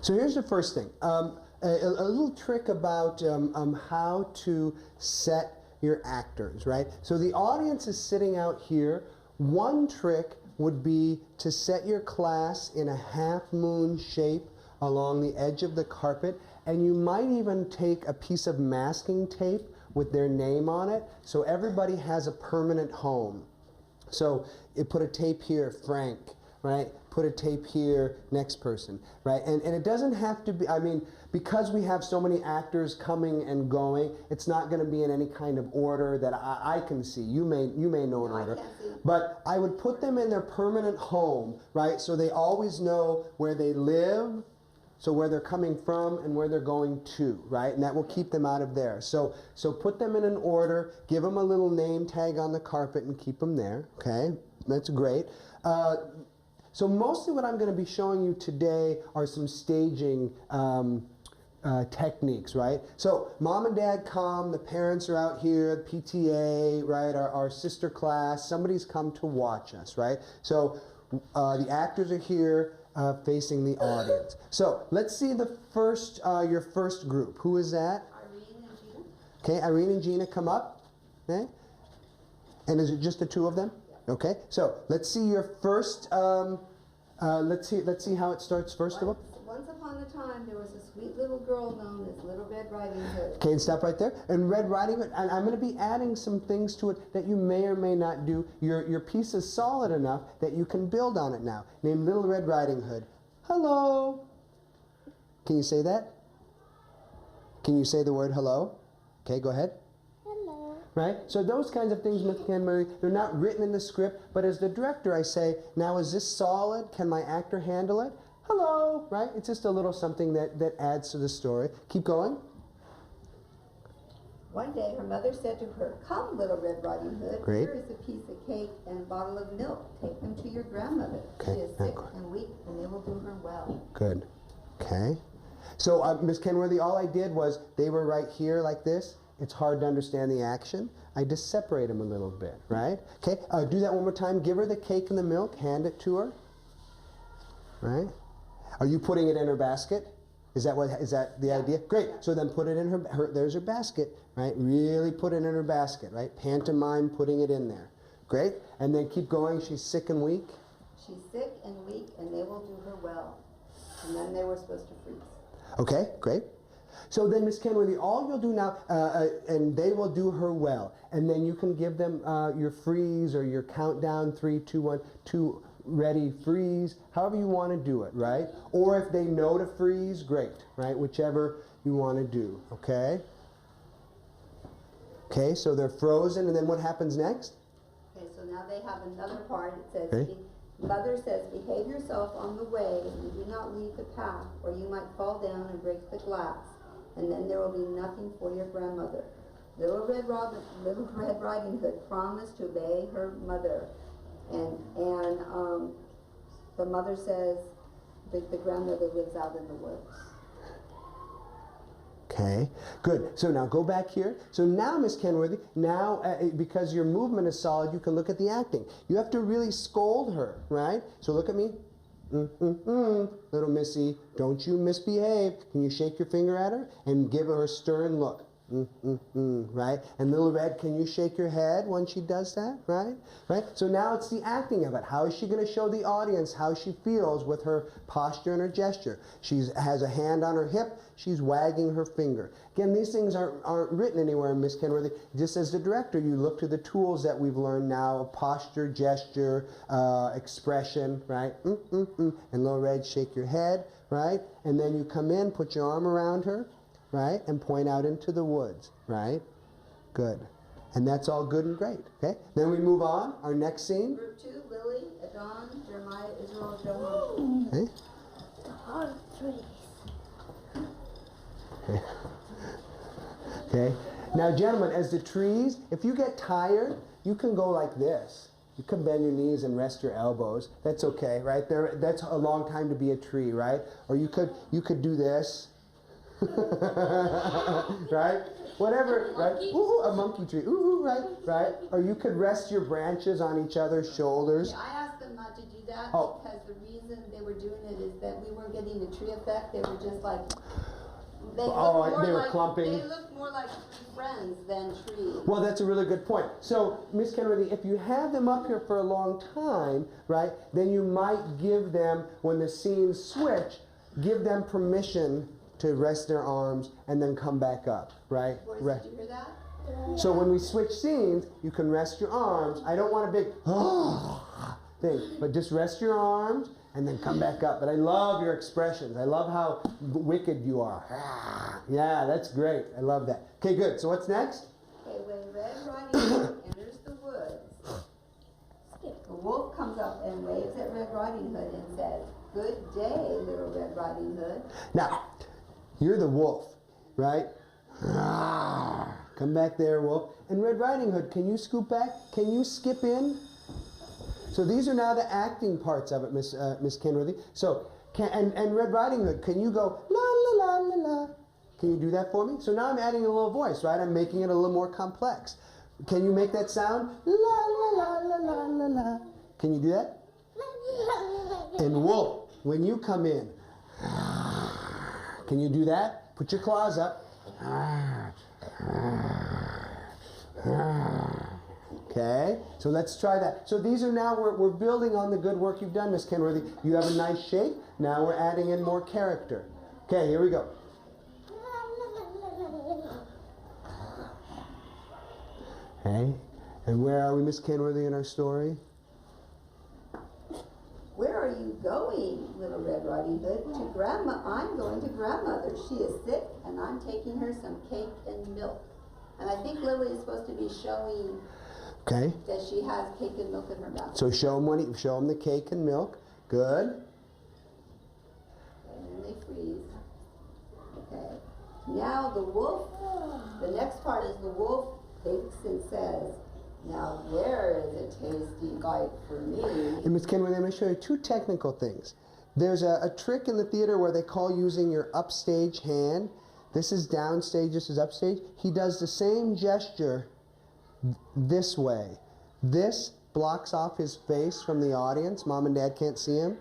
So here's the first thing. A little trick about how to set your actors, right? So the audience is sitting out here. One trick would be to set your class in a half moon shape along the edge of the carpet, and you might even take a piece of masking tape with their name on it, so everybody has a permanent home. So you put a tape here, Frank, right? Put a tape here, next person, right? And it doesn't have to be, I mean, because we have so many actors coming and going, it's not going to be in any kind of order that I can see. You may know an order. But I would put them in their permanent home, right? So they always know where they live, so where they're coming from and where they're going to, right? And that will keep them out of there. So put them in an order, give them a little name tag on the carpet and keep them there, okay? That's great. So mostly what I'm going to be showing you today are some staging techniques, right? So mom and dad come, the parents are out here, PTA, right? Our sister class, somebody's come to watch us, right? So the actors are here facing the audience. So let's see the first, your first group. Who is that? Irene and Gina. Okay, Irene and Gina come up. Okay. And is it just the two of them? Yeah. Okay. So let's see your first. Let's see how it starts first of all. Once upon a time, there was a sweet little girl known as Little Red Riding Hood. Okay, and stop right there. And Red Riding Hood, and I'm going to be adding some things to it that you may or may not do. Your piece is solid enough that you can build on it now. Named Little Red Riding Hood. Hello. Can you say that? Can you say the word hello? Okay, go ahead. Hello. Right? So those kinds of things, Miss Canberry, they're not written in the script, but as the director I say, now is this solid? Can my actor handle it? Hello, right? It's just a little something that adds to the story. Keep going. One day, her mother said to her, "Come, Little Red Riding Hood, Great. Here is a piece of cake and a bottle of milk. Take them to your grandmother. Okay. She is sick and weak, and they will do her well." Good. Okay. So, Miss Kenworthy, all I did was, they were right here like this. It's hard to understand the action. I just separate them a little bit, right? Okay, do that one more time. Give her the cake and the milk. Hand it to her. Right? Are you putting it in her basket? Is that the idea? Great. So then put it in her, there's her basket, right? Really put it in her basket, right? Pantomime putting it in there. Great. And then keep going. She's sick and weak. She's sick and weak, and they will do her well. And then they were supposed to freeze. Okay, great. So then, Miss Kenworthy, all you'll do now, and they will do her well, and then you can give them your freeze or your countdown, 3, 2, 1, 2, ready, freeze, however you want to do it, right? Or if they know to freeze, great, right? Whichever you want to do, okay? Okay, so they're frozen, and then what happens next? Okay, so now they have another part. It says, Okay. Mother says, "Behave yourself on the way, and do not leave the path, or you might fall down and break the glass, and then there will be nothing for your grandmother." Little Red Riding Hood promised to obey her mother, and the mother says that the grandmother lives out in the woods. Okay, good. So now go back here. So now, Miss Kenworthy, now because your movement is solid, you can look at the acting. You have to really scold her, right? So look at me. Little missy, don't you misbehave. Can you shake your finger at her and give her a stern look? Right? And Little Red, can you shake your head when she does that? Right? Right? So now it's the acting of it. How is she going to show the audience how she feels with her posture and her gesture? She has a hand on her hip. She's wagging her finger. Again, these things aren't written anywhere, Miss Kenworthy. Just as the director, you look to the tools that we've learned now: posture, gesture, expression. Right? And Little Red, shake your head. Right? And then you come in, put your arm around her. Right? And point out into the woods, right? Good. And that's all good and great, okay? Then we move on, our next scene. Group 2, Lily, Adon, Jeremiah, Israel, Johan. Okay. The hard trees. Okay. Okay. Now, gentlemen, as the trees, if you get tired, you can go like this. You can bend your knees and rest your elbows. That's okay, right? That's a long time to be a tree, right? Or you could do this. Right? Whatever, right? Ooh, a monkey tree. Ooh, right? Or you could rest your branches on each other's shoulders. Yeah, I asked them not to do that Oh. because the reason they were doing it is that we weren't getting the tree effect. They were just like, they Oh, looked more they were like, clumping. They looked more like tree friends than trees. Well, that's a really good point. So, Miss Kenworthy, if you have them up here for a long time, right, then you might give them, when the scenes switch, give them permission to rest their arms and then come back up, right? Boris, did you hear that? So when we switch scenes, you can rest your arms. I don't want a big thing, but just rest your arms and then come back up. But I love your expressions. I love how wicked you are. Yeah, that's great. I love that. Okay, good. So what's next? Okay, when Red Riding Hood enters the woods, the wolf comes up and waves at Red Riding Hood and says, "Good day, little Red Riding Hood." Now, you're the wolf, right? Come back there, wolf. And Red Riding Hood, can you scoop back? Can you skip in? So these are now the acting parts of it, Miss Kenworthy. So, and Red Riding Hood, can you go la la la la la? Can you do that for me? So now I'm adding a little voice, right? I'm making it a little more complex. Can you make that sound? La la la la la la la. Can you do that? And wolf, when you come in, can you do that? Put your claws up. Okay, so let's try that. So these are now, we're building on the good work you've done, Miss Kenworthy. You have a nice shape. Now we're adding in more character. Okay, here we go. Okay, and where are we, Miss Kenworthy, in our story? "Where are you going, little Red Riding Hood?" "To Grandma. I'm going to Grandmother. She is sick, and I'm taking her some cake and milk." And I think Lily is supposed to be showing that she has cake and milk in her mouth. So show them the cake and milk. Good. And then they freeze. Okay. Now the wolf, the next part is the wolf thinks and says, "Now there is a tasty bite for me." And Ms. Kenworthy, I'm going to show you two technical things. There's a trick in the theater where they call using your upstage hand. This is downstage, this is upstage. He does the same gesture this way. This blocks off his face from the audience. Mom and Dad can't see him.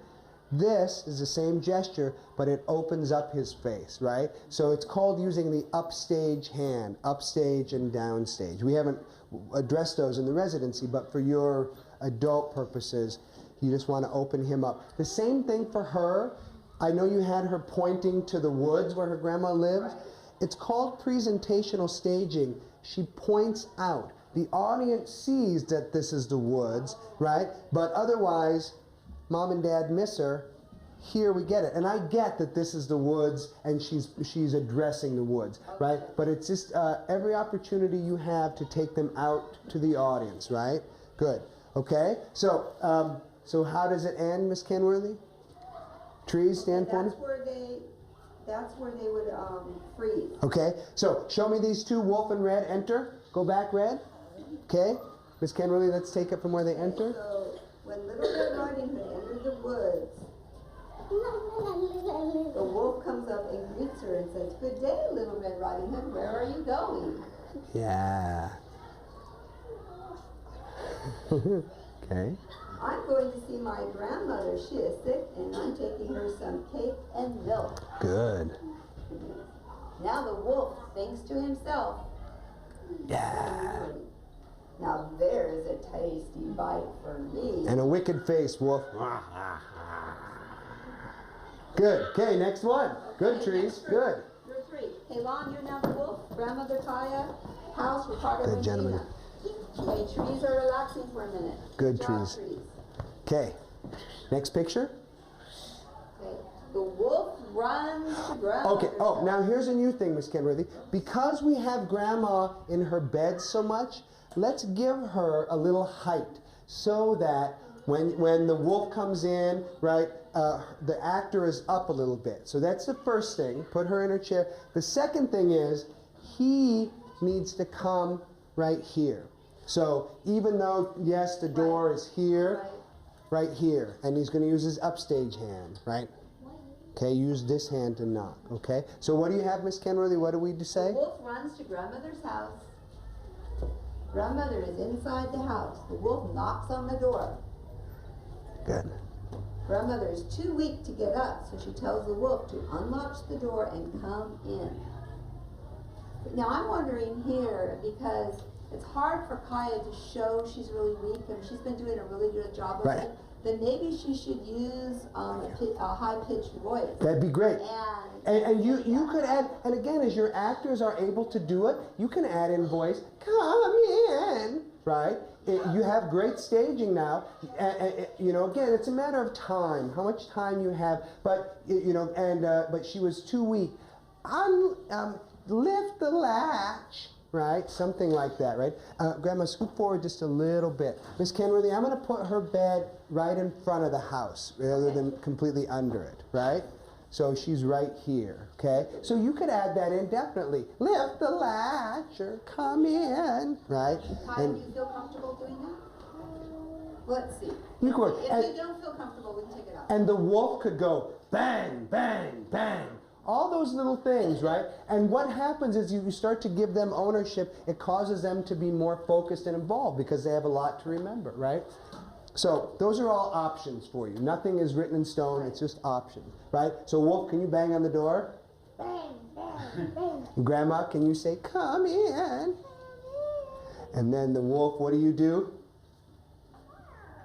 This is the same gesture, but it opens up his face, right? So it's called using the upstage hand, upstage and downstage. We haven't addressed those in the residency, but for your adult purposes, you just want to open him up. The same thing for her. I know you had her pointing to the woods where her grandma lives. It's called presentational staging. She points out. The audience sees that this is the woods, right? But otherwise, Mom and Dad miss her. Here we get it. And I get that this is the woods and she's addressing the woods, right? But it's just every opportunity you have to take them out to the audience, right? Good. Okay? So how does it end, Miss Kenworthy? Trees stand for me? That's where they would freeze. Okay, so show me these two, wolf and red, enter. Go back, red. Okay, Miss Kenworthy, let's take it from where they enter. So when Little Red Riding Hood entered the woods, the wolf comes up and greets her and says, "Good day, Little Red Riding Hood. Where are you going?" Yeah. Okay. "I'm going to see my grandmother. She is sick, and I'm taking her some cake and milk." Good. Now the wolf thinks to himself, Yeah. "Now there's a tasty bite for me." And a wicked face, wolf. Good. Okay, next one. Good, trees. Good. You're three. Hey, Lon, you're now the wolf. Grandmother Kaya, house, Ricardo, Good, and gentlemen. Gina. Okay, trees are relaxing for a minute. Good, job, trees. Okay. Next picture. Okay. The wolf runs to Grandma. Okay. Oh, now here's a new thing, Miss Kenworthy. Because we have Grandma in her bed so much, let's give her a little height so that when the wolf comes in, right, the actor is up a little bit. So that's the first thing. Put her in her chair. The second thing is he needs to come right here. So even though, yes, the door is here, right here, and he's going to use his upstage hand, right? Okay, use this hand to knock, okay? So what do you have, Miss Kenworthy? What do we say? The wolf runs to Grandmother's house. Grandmother is inside the house. The wolf knocks on the door. Good. Grandmother is too weak to get up, so she tells the wolf to unlatch the door and come in. Now I'm wondering here, because it's hard for Kaya to show she's really weak, and she's been doing a really good job of it, then maybe she should use a high-pitched voice. That'd be great. And you could add, and again, as your actors are able to do it, you can add in voice, come in, right? You have great staging now. You know, again, it's a matter of time, how much time you have. But you know, but she was too weak. Lift the latch, right? Something like that, right? Grandma, scoot forward just a little bit. Miss Kenworthy, I'm going to put her bed right in front of the house rather than completely under it, right? So she's right here, okay? So you could add that in definitely. Lift the latch or come in, right? Kaya, do you feel comfortable doing that? Let's see. You could. If you don't feel comfortable, we can take it out. And the wolf could go bang, bang, bang. All those little things, right? And what happens is you start to give them ownership. It causes them to be more focused and involved because they have a lot to remember, right? So those are all options for you. Nothing is written in stone. It's just options, right? So Wolf, can you bang on the door? Bang, bang, bang. Grandma, can you say, come in? And then the wolf, what do?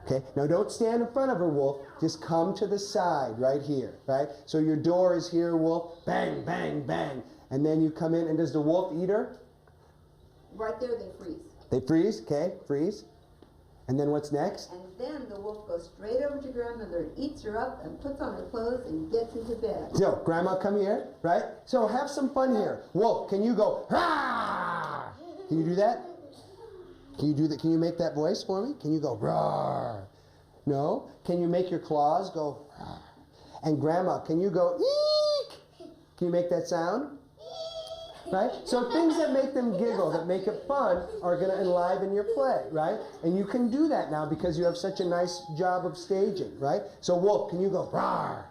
Okay, now don't stand in front of her, Wolf. Just come to the side right here, right? So your door is here, Wolf. Bang, bang, bang. And then you come in, and does the wolf eat her? Right there, they freeze. They freeze, okay, freeze. And then what's next? And then the wolf goes straight over to Grandmother, eats her up, and puts on her clothes and gets into bed. So, Grandma, come here, right? So have some fun here. Wolf, can you go, "Rah!" Can you do that? Can you do that? Can you make that voice for me? Can you go, roar? No? Can you make your claws go, roar? And Grandma, can you go, eek? Can you make that sound? Right? So things that make them giggle, that make it fun, are going to enliven your play, right? And you can do that now because you have such a nice job of staging, right? So Wolf, can you go, roar?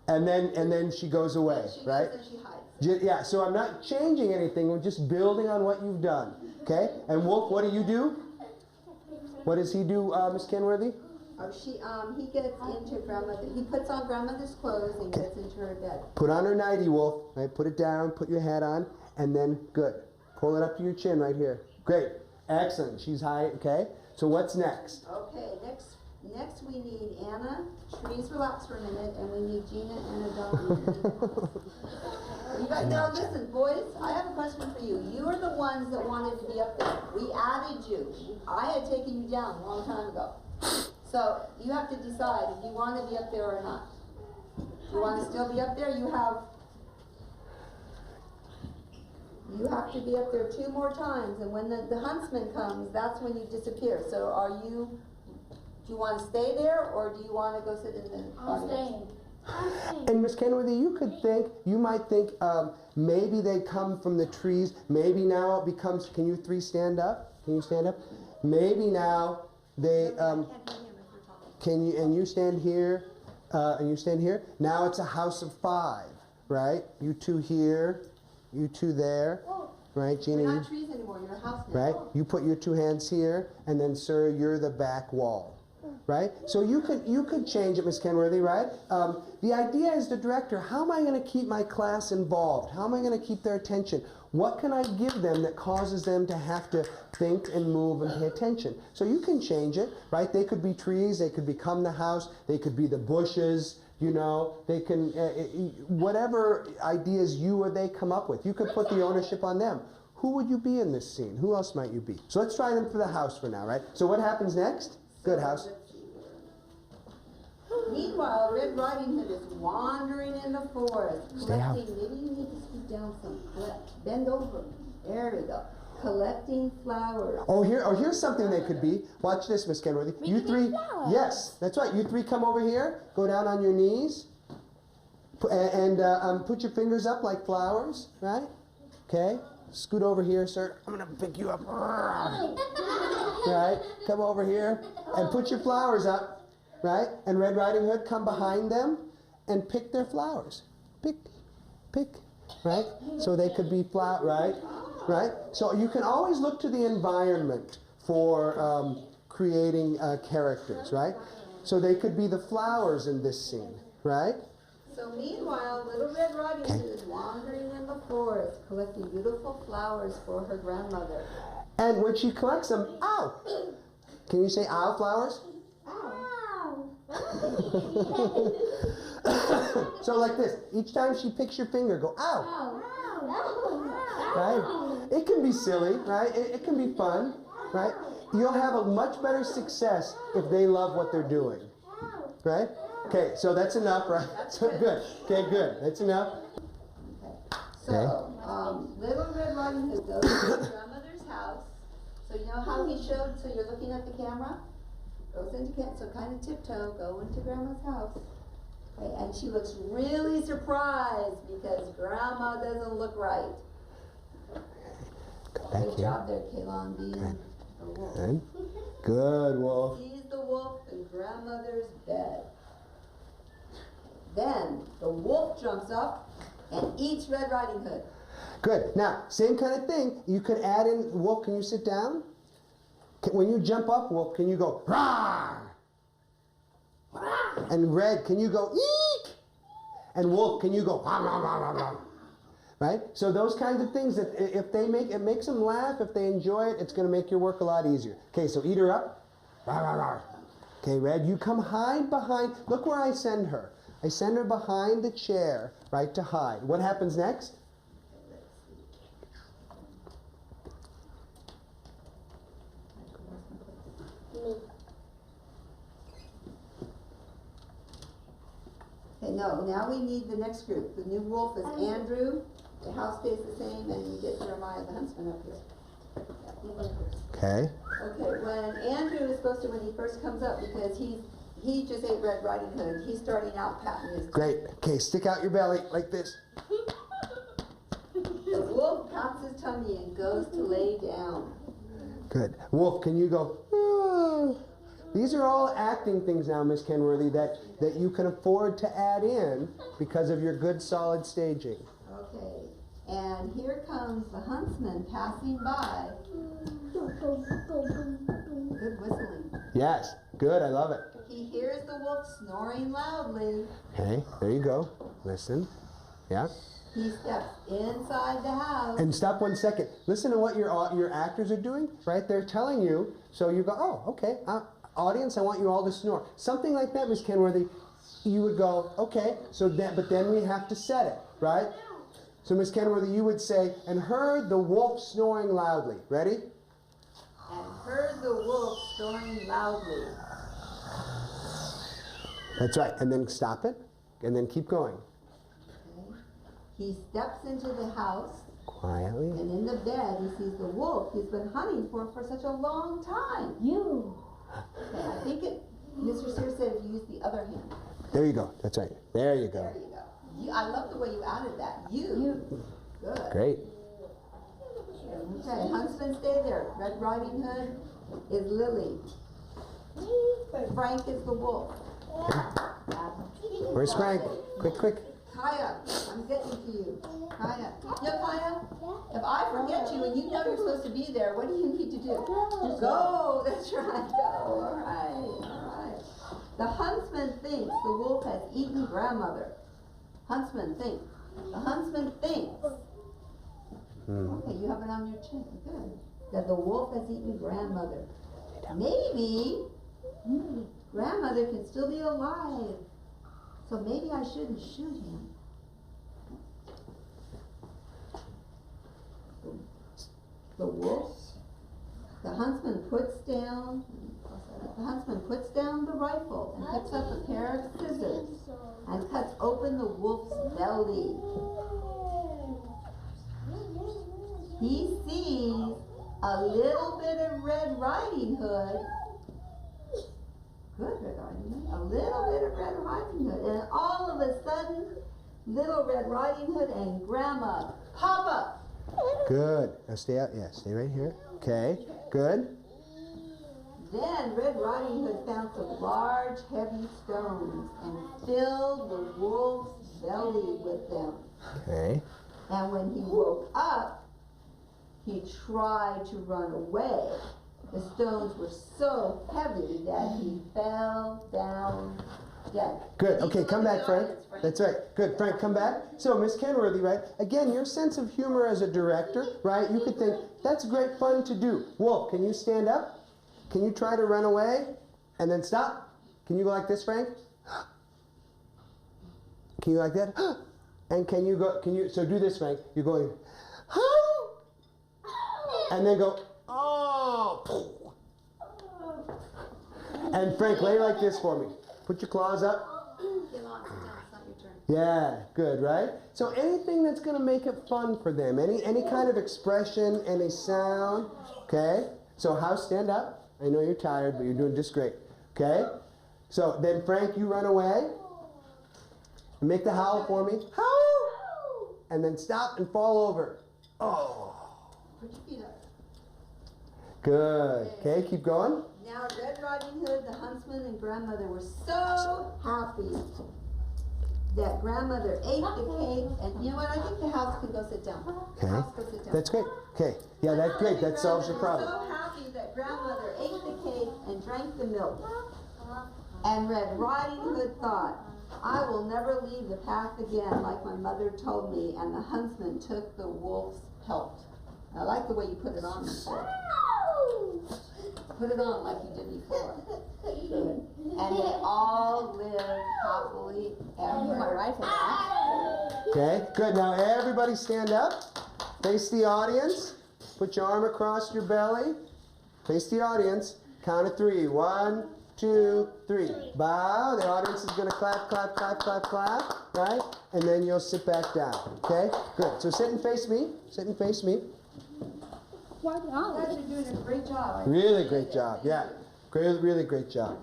And then she goes away, right? Goes and she hides. Yeah, so I'm not changing anything. We're just building on what you've done, okay? And Wolf, what do? What does he do, Miss Kenworthy? Oh, he gets into Grandmother. He puts on Grandmother's clothes and gets into her bed. Put on her nightie, Wolf. Right? Put it down, put your hat on, and then, good. Pull it up to your chin right here. Great. Excellent. She's high, okay? So what's next? Okay, next we need Anna. Trees, relax for a minute, and we need Gina and Adele. You guys, now listen, boys, I have a question for you. You are the ones that wanted to be up there. We added you. I had taken you down a long time ago. So you have to decide if you want to be up there or not. If you want to still be up there, you have to be up there 2 more times, and when the huntsman comes, that's when you disappear. So do you want to stay there, or do you want to go sit in the audience? And Miss Kenworthy, you might think maybe they come from the trees. Maybe now it becomes, can you 3 stand up? Can you stand up? Maybe now they, and you stand here, and you stand here. Now it's a house of 5, right? You 2 here, you 2 there, right? Gina, You're not trees anymore, you're a house now. right? You put your 2 hands here, and then, sir, you're the back wall. Right? So you could change it, Miss Kenworthy, right? The idea is the director, how am I going to keep my class involved? How am I going to keep their attention? What can I give them that causes them to have to think and move and pay attention? So you can change it, right? They could be trees, they could become the house, they could be the bushes, you know, they can, whatever ideas you or they come up with, you could put the ownership on them. Who would you be in this scene? Who else might you be? So let's try them for the house for now, right? So what happens next? Good house. Meanwhile, Red Riding Hood is wandering in the forest, collecting, maybe you need to scoot down some, bend over, there we go, collecting flowers. Here's something they could be. Watch this, Miss Kenworthy. You 3, yes, that's right. You 3 come over here, go down on your knees, and put your fingers up like flowers, right? Okay, scoot over here, sir. I'm gonna pick you up. Right, come over here, and put your flowers up. Right? And Red Riding Hood, come behind them and pick their flowers. Pick, right? So they could be flat, right? Right? So you can always look to the environment for creating characters, right? So they could be the flowers in this scene, right? So meanwhile, Little Red Riding Hood is wandering in the forest, collecting beautiful flowers for her grandmother. And when she collects them, ow! Can you say ow, flowers? So like this, each time she picks your finger, go ow. Right? It can be silly, right? It can be fun, right? You'll have a much better success if they love what they're doing, right? Okay, so that's enough, right? So good. Okay, good. That's enough. So, Little Red Riding Hood goes to his grandmother's house. So you know how he showed, so you're looking at the camera? Goes into so kind of tiptoe, go into Grandma's house. Okay, and she looks really surprised because Grandma doesn't look right. Good job there, Kaylon, being the wolf. Good. Good, Wolf. Sees the wolf in grandmother's bed. Then the wolf jumps up and eats Red Riding Hood. Good. Now, same kind of thing. You could add in, Wolf, can you sit down? When you jump up, Wolf, can you go, rawr? And Red, can you go, eek? And Wolf, can you go, rah, rah, rah, rah, rah? Right? So those kinds of things, that if they make, it makes them laugh, if they enjoy it, it's going to make your work a lot easier. Okay, so eat her up. Rah, rah, rah. Okay, Red, you come hide behind, look where I send her. I send her behind the chair, right, to hide. What happens next? Okay, no, now we need the next group. The new wolf is Andrew. The house stays the same, and you get Jeremiah the huntsman up here. Okay. Okay, when Andrew is supposed to, when he first comes up, because he just ate Red Riding Hood. He's starting out patting his. Great. Okay, stick out your belly like this. The wolf pats his tummy and goes to lay down. Good. Wolf, can you go, ah. These are all acting things now, Miss Kenworthy, that you can afford to add in because of your good, solid staging. Okay, and here comes the huntsman passing by. Good whistling. Yes. Good. I love it. He hears the wolf snoring loudly. Okay, there you go. Listen. Yeah. He steps inside the house. And stop 1 second. Listen to what your actors are doing, right? They're telling you, so you go, oh, okay, audience, I want you all to snore. Something like that, Miss Kenworthy, you would go, okay, so but then we have to set it, right? So Miss Kenworthy, you would say, and heard the wolf snoring loudly. Ready? And heard the wolf snoring loudly. That's right. And then stop it, and then keep going. Okay. He steps into the house. Quietly. And in the bed, he sees the wolf he's been hunting for such a long time. Okay, I think Mr. Sears said if you use the other hand. There you go. That's right. There you go. There you go. I love the way you added that. You. Good. Great. Okay, huntsman, stay there. Red Riding Hood is Lily. Frank is the wolf. Where's Frank? Quick, quick. Kaya, I'm getting to you. Kaya. Yeah, Kaya, if I forget you and you know you're supposed to be there, what do you need to do? Just go. That's right. Go. All right. The huntsman thinks the wolf has eaten grandmother. Huntsman thinks. The huntsman thinks. Okay, you have it on your chin. Good. That the wolf has eaten grandmother. Maybe grandmother can still be alive. So maybe I shouldn't shoot him. The wolf, the huntsman puts down the rifle and picks up a pair of scissors and cuts open the wolf's belly. He sees a little bit of Red Riding Hood. Good Red Riding Hood. A little bit of Red Riding Hood. And all of a sudden, little Red Riding Hood and Grandma pop up. Good. Now stay out. Yeah, stay right here. Okay. Good. Then Red Riding Hood found some large, heavy stones and filled the wolf's belly with them. Okay. And when he woke up, he tried to run away, The stones were so heavy that he fell down dead. Good. Okay, Look come at back, the Frank. audience, Frank. That's right. Good. Frank, come back. So, Miss Kenworthy, right? Again, your sense of humor as a director, right? You could think, that's great fun to do. Wolf, can you stand up? Can you try to run away and then stop? Can you go like this, Frank? Can you like that? And can you go, so do this, Frank. You're going, and then go, oh. And Frank, lay like this for me. Put your claws up. Get on, sit down, it's not your turn. Yeah, good, right? So anything that's going to make it fun for them, any kind of expression, any sound, okay? So House, stand up. I know you're tired, but you're doing just great, okay? So then Frank, you run away. Make the howl for me. Howl! And then stop and fall over. Oh. Put your feet up. Good. Okay, keep going. Now Red Riding Hood, the huntsman, and grandmother were so happy that grandmother ate the cake. And you know what? I think the house can go sit down. Okay. House, go sit down. That's great. Okay. Yeah, that's great. That solves your problem. So happy that grandmother ate the cake and drank the milk. And Red Riding Hood thought, I will never leave the path again like my mother told me, and the huntsman took the wolf's pelt. I like the way you put it on before. Put it on like you did before. Good. And they all lived happily ever after. Okay, good. Now everybody stand up. Face the audience. Put your arm across your belly. Face the audience. Count of 3. 1, 2, 3. Bow. The audience is going to clap, clap, clap, clap, clap. Right? And then you'll sit back down. Okay? Good. So sit and face me. Sit and face me. You guys are doing a great job. Really great job. Yeah. Great, really great job.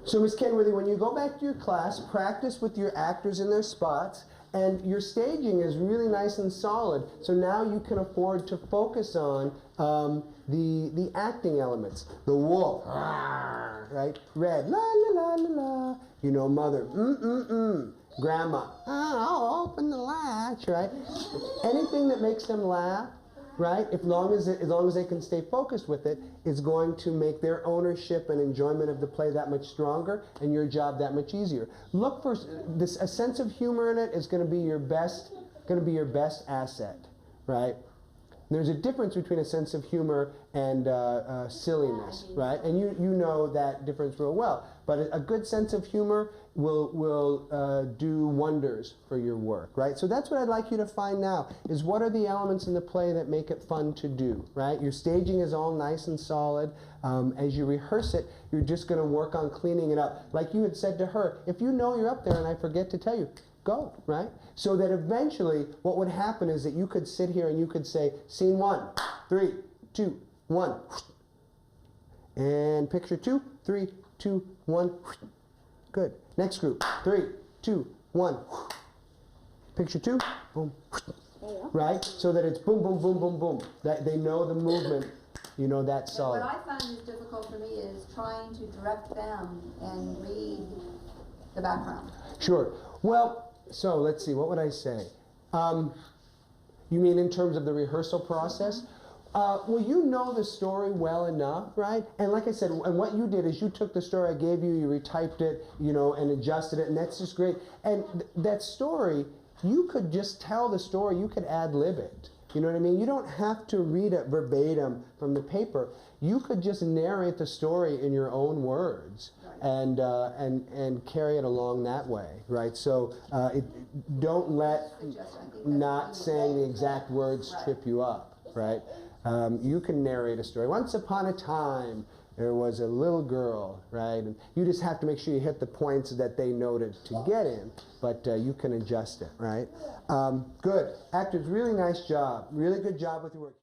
So, Miss Kenworthy, when you go back to your class, practice with your actors in their spots, and your staging is really nice and solid. So now you can afford to focus on the acting elements. The wolf, right? Red, la la la la la. You know, mother, grandma, I'll open the latch, right? Anything that makes them laugh, right? As long as they can stay focused with it, is going to make their ownership and enjoyment of the play that much stronger, and your job that much easier. Look for this. A sense of humor in it is going to be your best asset, right? There's a difference between a sense of humor and silliness, right? And you know that difference real well. But a good sense of humor will do wonders for your work, right? So that's what I'd like you to find now, is what are the elements in the play that make it fun to do, right? Your staging is all nice and solid. As you rehearse it, you're just going to work on cleaning it up. Like you had said to her, if you know you're up there and I forget to tell you, go, right? So that eventually what would happen is that you could sit here and you could say, scene 1, 3, 2, 1. And picture 2, 3, 2, 1. Good. Next group. 3, 2, 1. Picture 2. Boom. Right? So that it's boom, boom, boom, boom, boom. That they know the movement. You know that's solid. What I find is difficult for me is trying to direct them and read the background. Sure. Well, so let's see. What would I say? You mean in terms of the rehearsal process? Well, you know the story well enough, right? And like I said, and what you did is you took the story I gave you, you retyped it, you know, and adjusted it, and that's just great. And that story, you could just tell the story, you could ad-lib it. You know what I mean? You don't have to read it verbatim from the paper. You could just narrate the story in your own words. And carry it along that way, right? So don't let not saying the exact words trip you up, right? You can narrate a story. Once upon a time, there was a little girl, right? And you just have to make sure you hit the points that they noted to get in, but you can adjust it, right? Good. Actors, really nice job. Really good job with your work.